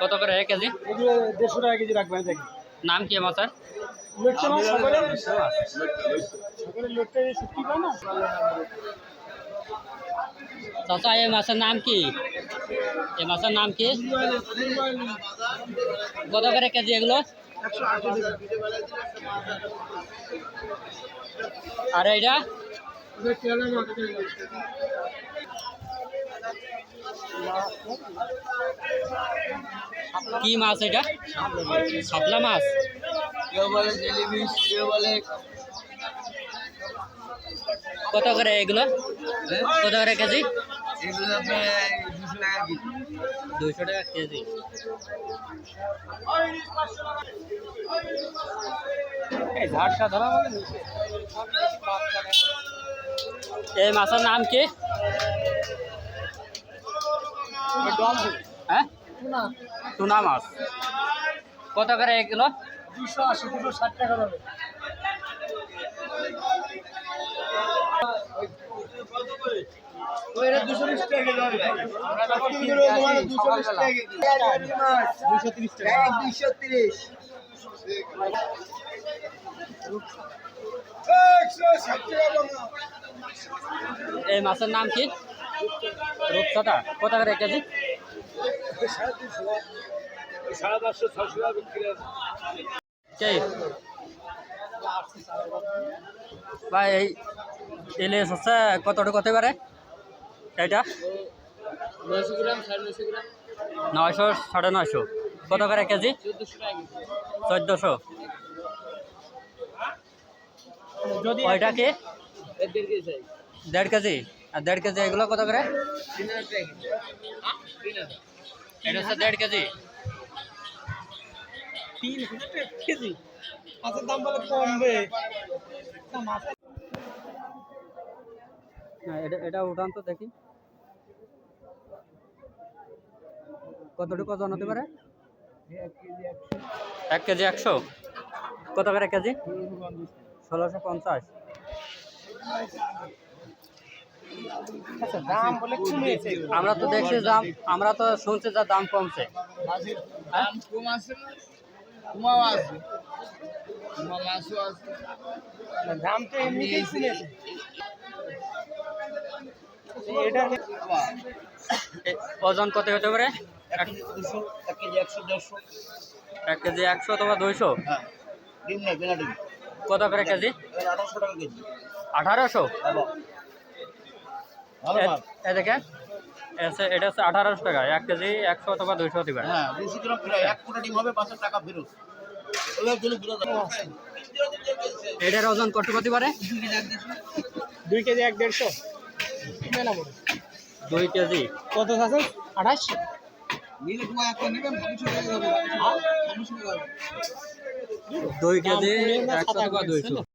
কত করে এক কেজি? 150 টাকা কেজি রাখবেন। দেখেন নাম কি মাছের? লটকা মাছ সকলে লটকা শুটকি পায় না। চাচা এই মাছের নাম কি? এই মাছের নাম কি? কত করে কেজি এগুলো? আর এইটা কি মাছ? এটা শাপলা মাছ। কেউ বলে জেলিফিশ, কেউ বলে। কত করে এগুলো? কত করে কেজি? এগুলো আপনার 200 টাকা কেজি। 200 টাকা কেজি। এই মাছের নাম কি? হ্যাঁ, টুনা মাছ। কত করে এগুলো? 280 260 টাকা হবে। ওইটা 220 টাকা কেজি হবে ভাই। আমরা যখন 220 টাকা কেজি। 230 টাকা। 230। এই মাছের নাম কি? রূপচাঁদা। কত করে কেজি? 550 600 টাকা বিক্রি আছে। ভাই এই ইলিশ হচ্ছে কতটুকু হতে পারে? এটা 900 গ্রাম 950 গ্রাম 900 950। কত করে কেজি? 1400 টাকা কেজি। 1400। যদি ওইটা কি? 1.5 কেজি চাই। 1.5 কেজি। আর 1.5 কেজি এগুলো কত করে? 3000 টাকা কেজি। 3000। এটা হচ্ছে 1.5 কেজি। 3000 টাকা কেজি। মাছের দাম বলে কমবে। হ্যাঁ, এটা উঠান তো দেখি কতটুকু ওজন হতে পারে? 1 কেজি 100। কত করে কেজি? 1650। আচ্ছা দাম বলে কমেছে। আমরা তো দেখছি দাম, আমরা তো শুনছি যে দাম কমছে। দাম কম আছে না? কমাও আছে। কমা মাছও আছে। দাম তো এমনিতেই কমেছে। এটা ওজন কত হতে পারে? 1 কেজি 100 150। 1 কেজি 100 অথবা 200। হ্যাঁ। ডিম না বিনা ডিম। কত করে কেজি? 1800 টাকা কেজি। 1800। ভালো মাছ। দেখেন এটা হচ্ছে 1800 টাকা। 1 কেজি 100 অথবা 200 হতে পারে। হ্যাঁ 200 গ্রাম প্রায় 1 কোটি ডিম হবে 5 টাকা ফেরত। ওই জন্য ফেরত হবে। এটার ওজন কত হতে পারে? 2 কেজি 150 মেলা বড়। 2 কেজি। কত আছে? 28। নিলে তোমার একটা নেবেন 200 টাকা হবে। 200 টাকা হবে। 2 কেজি 100 অথবা 200।